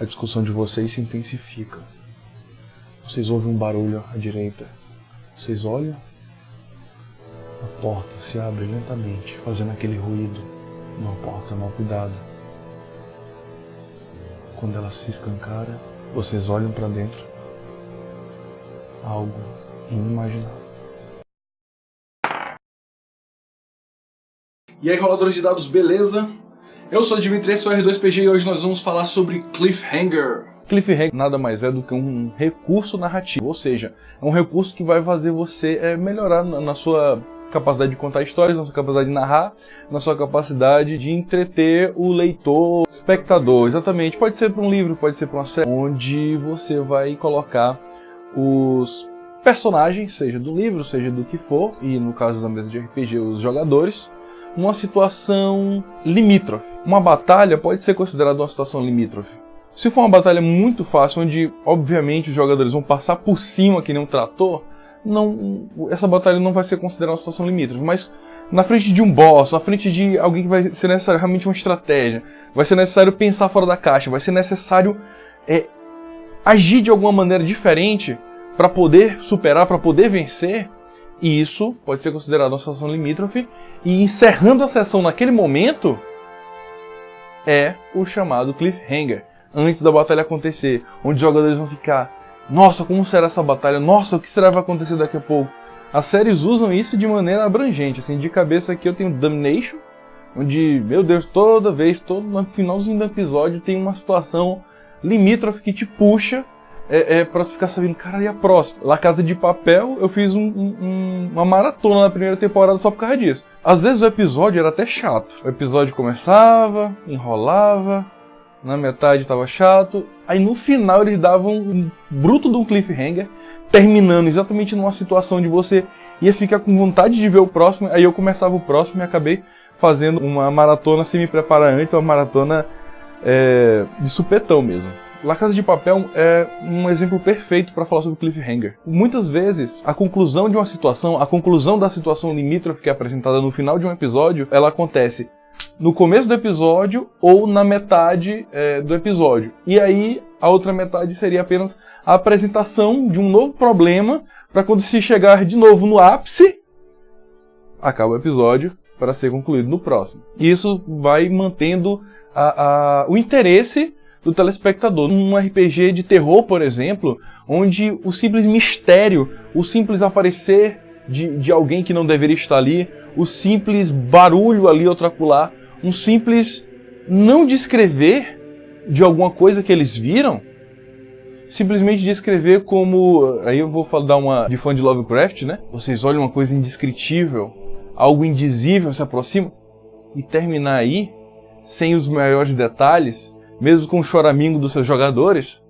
a discussão de vocês se intensifica. Vocês ouvem um barulho à direita. Vocês olham, a porta se abre lentamente, fazendo aquele ruído. Uma porta mal cuidada. Quando ela se escancara, vocês olham para dentro. Algo inimaginável. E aí, roladores de dados, beleza? Eu sou o Dimitri, sou R2PG e hoje nós vamos falar sobre Cliffhanger. Cliffhanger nada mais é do que um recurso narrativo, ou seja, é um recurso que vai fazer você melhorar na sua capacidade de contar histórias, na sua capacidade de narrar, na sua capacidade de entreter o leitor, o espectador, exatamente. Pode ser para um livro, pode ser para uma série, onde você vai colocar os personagens, seja do livro, seja do que for, e no caso da mesa de RPG, os jogadores, numa situação limítrofe. Uma batalha pode ser considerada uma situação limítrofe. Se for uma batalha muito fácil, onde obviamente os jogadores vão passar por cima que nem um trator, essa batalha não vai ser considerada uma situação limítrofe. Mas na frente de um boss, na frente de alguém que vai ser necessário realmente uma estratégia, vai ser necessário pensar fora da caixa, vai ser necessário agir de alguma maneira diferente para poder superar, para poder vencer. E isso pode ser considerado uma situação limítrofe, e encerrando a sessão naquele momento é o chamado cliffhanger, antes da batalha acontecer, onde os jogadores vão ficar: nossa, como será essa batalha? Nossa, o que será que vai acontecer daqui a pouco? As séries usam isso de maneira abrangente, assim, de cabeça aqui eu tenho Damnation, onde, meu Deus, toda vez, no finalzinho do episódio tem uma situação limítrofe que te puxa pra ficar sabendo, cara, e a próxima? La Casa de Papel, eu fiz uma maratona na primeira temporada só por causa disso. Às vezes o episódio era até chato. O episódio começava, enrolava, na metade tava chato, aí no final eles davam um bruto de um cliffhanger, terminando exatamente numa situação de você ia ficar com vontade de ver o próximo, aí eu começava o próximo e acabei fazendo uma maratona sem me preparar antes, uma maratona de supetão mesmo. La Casa de Papel é um exemplo perfeito para falar sobre cliffhanger. Muitas vezes, a conclusão de uma situação, a conclusão da situação limítrofe que é apresentada no final de um episódio, ela acontece no começo do episódio ou na metade do episódio. E aí, a outra metade seria apenas a apresentação de um novo problema para quando se chegar de novo no ápice, acaba o episódio para ser concluído no próximo. E isso vai mantendo o interesse do telespectador. Um RPG de terror, por exemplo, onde o simples mistério, o simples aparecer de alguém que não deveria estar ali, o simples barulho ali outro acolá, um simples não descrever de alguma coisa que eles viram, simplesmente descrever como, aí eu vou dar uma de fã de Lovecraft, né? Vocês olham uma coisa indescritível, algo indizível se aproxima, e terminar aí, sem os maiores detalhes, mesmo com o choramingo dos seus jogadores,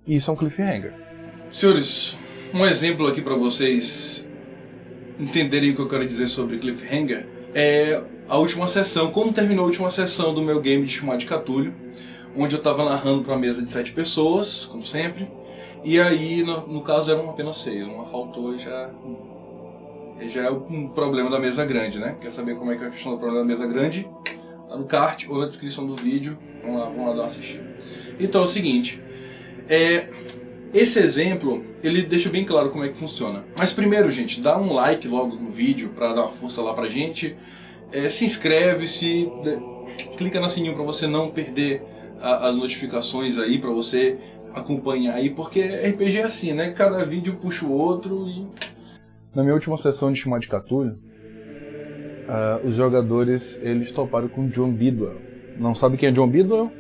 isso é um cliffhanger. Senhores, um exemplo aqui para vocês entenderem o que eu quero dizer sobre cliffhanger é a última sessão, como terminou a última sessão do meu game de Chamado de Cthulhu, onde eu estava narrando para uma mesa de 7 pessoas, como sempre, e aí no caso eram apenas 6, uma faltou, já é um problema da mesa grande, né? Quer saber como é que é a questão do problema da mesa grande? Tá no card ou na descrição do vídeo, vamos lá dar uma assistida. Então é o seguinte, esse exemplo, ele deixa bem claro como é que funciona. Mas primeiro, gente, dá um like logo no vídeo para dar uma força lá pra gente, se inscreve, clica no sininho para você não perder as notificações aí, para você acompanhar aí, porque RPG é assim, né? Cada vídeo puxa o outro e... Na minha última sessão de Chamado de Cthulhu, os jogadores, eles toparam com John Bidwell. Não sabe quem é John Bidwell?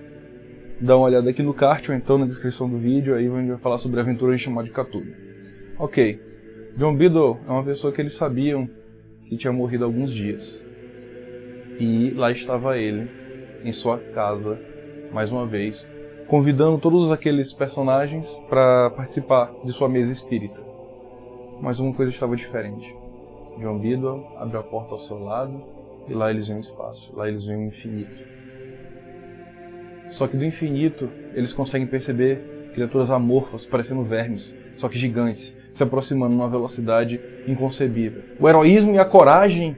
Dá uma olhada aqui no card ou então na descrição do vídeo, aí a gente vai falar sobre a aventura de Chamado de Cthulhu. Ok, John Bidwell é uma pessoa que eles sabiam que tinha morrido há alguns dias. E lá estava ele, em sua casa, mais uma vez, convidando todos aqueles personagens para participar de sua mesa espírita. Mas uma coisa estava diferente. John Bidwell abriu a porta ao seu lado e lá eles veem o espaço, lá eles veem o infinito. Só que do infinito eles conseguem perceber criaturas amorfas, parecendo vermes, só que gigantes, se aproximando numa velocidade inconcebível. O heroísmo e a coragem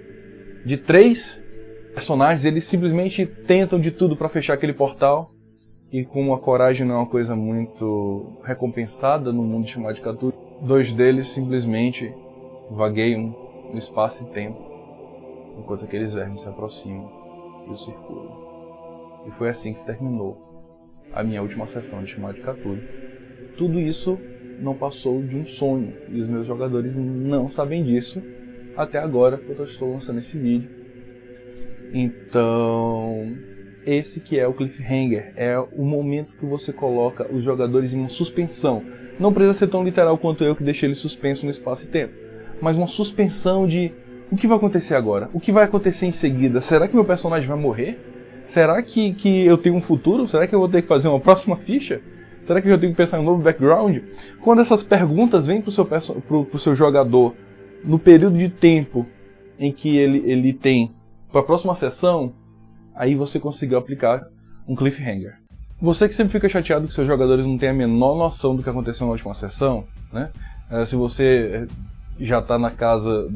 de 3 personagens, eles simplesmente tentam de tudo para fechar aquele portal e como a coragem não é uma coisa muito recompensada no mundo chamado de Cthulhu, 2 deles simplesmente vagueiam no espaço e tempo, enquanto aqueles vermes se aproximam e o circulam. E foi assim que terminou a minha última sessão de chamado de Cthulhu. Tudo isso não passou de um sonho, e os meus jogadores não sabem disso até agora, que eu estou lançando esse vídeo. Então, esse que é o cliffhanger, é o momento que você coloca os jogadores em uma suspensão. Não precisa ser tão literal quanto eu, que deixei ele suspenso no espaço e tempo, mas uma suspensão de o que vai acontecer agora? O que vai acontecer em seguida? Será que meu personagem vai morrer? Será que eu tenho um futuro? Será que eu vou ter que fazer uma próxima ficha? Será que eu tenho que pensar em um novo background? Quando essas perguntas vêm pro seu jogador no período de tempo em que ele tem para a próxima sessão, aí você conseguiu aplicar um cliffhanger. Você que sempre fica chateado que seus jogadores não têm a menor noção do que aconteceu na última sessão, né? Se você já está na casa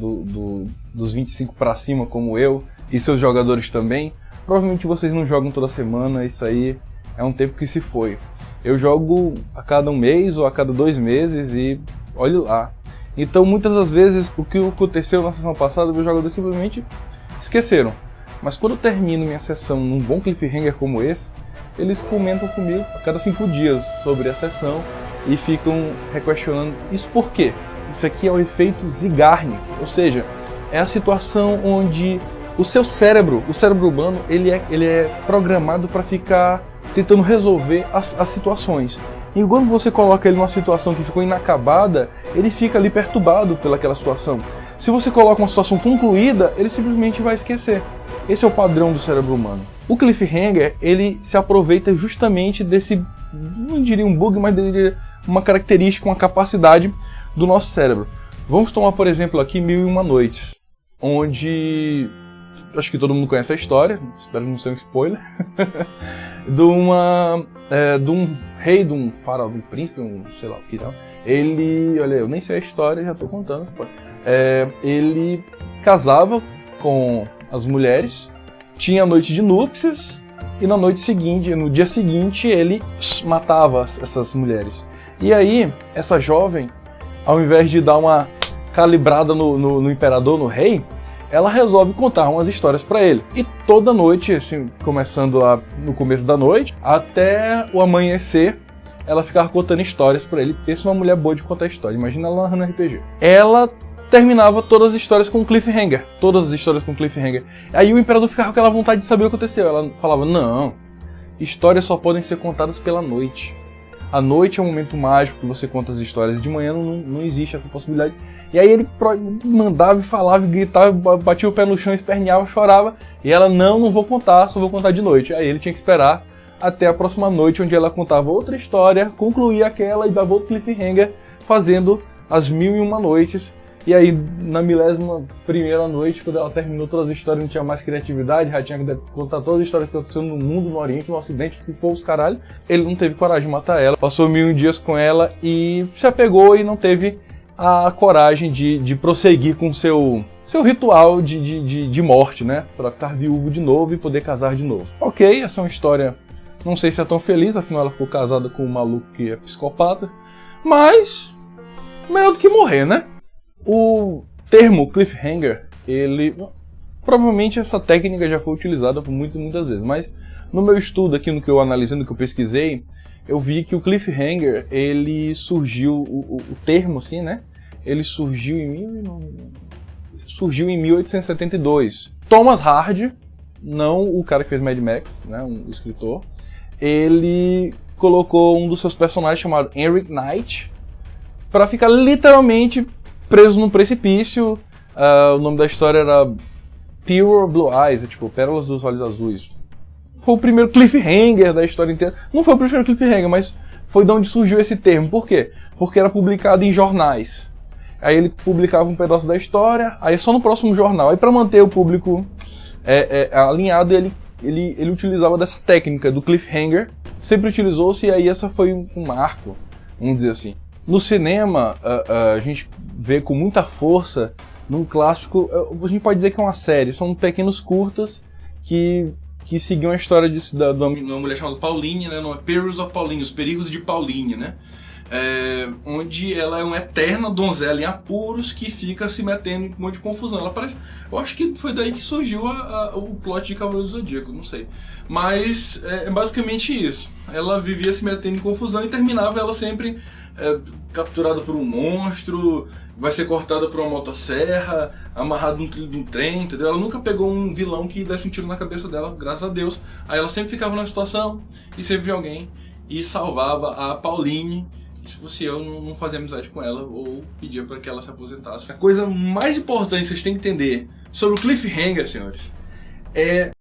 dos 25 para cima como eu, e seus jogadores também, provavelmente vocês não jogam toda semana, isso aí é um tempo que se foi. Eu jogo a cada 1 mês ou a cada 2 meses e olhe lá. Então muitas das vezes o que aconteceu na sessão passada, meus jogadores simplesmente esqueceram. Mas quando eu termino minha sessão num bom cliffhanger como esse, eles comentam comigo a cada 5 dias sobre a sessão e ficam requestionando isso por quê? Isso aqui é o efeito Zeigarnik, ou seja, é a situação onde o seu cérebro, o cérebro humano, ele é programado para ficar tentando resolver as situações. E quando você coloca ele numa situação que ficou inacabada, ele fica ali perturbado pelaquela situação. Se você coloca uma situação concluída, ele simplesmente vai esquecer. Esse é o padrão do cérebro humano. O cliffhanger, ele se aproveita justamente desse, não diria um bug, mas diria uma característica, uma capacidade do nosso cérebro. Vamos tomar, por exemplo, aqui 1001 Noites, onde, acho que todo mundo conhece a história, espero que não seja um spoiler, de um rei, de um faraó, de um príncipe, sei lá o que tal. Ele, olha, eu nem sei a história, já estou contando. Ele casava com as mulheres, tinha a noite de núpcias e no dia seguinte ele matava essas mulheres. E aí, essa jovem, ao invés de dar uma calibrada no imperador, no rei, ela resolve contar umas histórias para ele. E toda noite, assim, começando lá no começo da noite, até o amanhecer, ela ficava contando histórias para ele. Pensa numa mulher boa de contar história, imagina ela narrando RPG. Ela terminava todas as histórias com cliffhanger. Todas as histórias com cliffhanger. Aí o imperador ficava com aquela vontade de saber o que aconteceu. Ela falava, não, histórias só podem ser contadas pela noite. A noite é um momento mágico que você conta as histórias. De manhã não existe essa possibilidade. E aí ele mandava e falava, gritava, batia o pé no chão, esperneava, chorava. E ela, não vou contar, só vou contar de noite. Aí ele tinha que esperar até a próxima noite, onde ela contava outra história, concluía aquela e dava outro cliffhanger, fazendo as 1001 noites. E aí, na 1001ª noite, quando ela terminou todas as histórias, não tinha mais criatividade, já tinha que contar todas as histórias que aconteceram no mundo, no Oriente, no Ocidente, que foi os caralho. Ele não teve coragem de matar ela, passou 1001 dias com ela e se apegou e não teve a coragem de prosseguir com seu ritual de morte, né? Pra ficar viúvo de novo e poder casar de novo. Ok, essa é uma história, não sei se é tão feliz, afinal ela ficou casada com um maluco que é psicopata, mas melhor do que morrer, né? O termo cliffhanger, provavelmente essa técnica já foi utilizada por muitas vezes, mas no meu estudo aqui, no que eu analisei, no que eu pesquisei, eu vi que o cliffhanger, ele surgiu, o termo assim, né? Ele surgiu em 1872. Thomas Hardy, não o cara que fez Mad Max, né? Um escritor, ele colocou um dos seus personagens chamado Henry Knight para ficar literalmente preso num precipício. O nome da história era Pure Blue Eyes, tipo, Pérolas dos Olhos Azuis. Foi o primeiro cliffhanger da história inteira. Não foi o primeiro cliffhanger, mas foi de onde surgiu esse termo. Por quê? Porque era publicado em jornais. Aí ele publicava um pedaço da história, aí só no próximo jornal. Aí para manter o público alinhado, ele utilizava dessa técnica do cliffhanger. Sempre utilizou-se, e aí essa foi um marco, vamos dizer assim. No cinema, a gente vê com muita força, num clássico, a gente pode dizer que é uma série, são pequenos curtas que que seguiam a história de uma mulher chamada Pauline, né? Não é Perils of Pauline, os perigos de Pauline, né? Onde ela é uma eterna donzela em apuros que fica se metendo em um monte de confusão. Ela parece, eu acho que foi daí que surgiu o plot de Cavaleiro do Zodíaco, não sei. Mas é basicamente isso. Ela vivia se metendo em confusão e terminava ela sempre capturada por um monstro, vai ser cortada por uma motosserra, amarrada num trilho de um trem, entendeu? Ela nunca pegou um vilão que desse um tiro na cabeça dela, graças a Deus. Aí ela sempre ficava numa situação e sempre via alguém e salvava a Pauline. Se fosse eu, não fazia amizade com ela ou pedia para que ela se aposentasse. A coisa mais importante que vocês têm que entender sobre o cliffhanger, senhores, é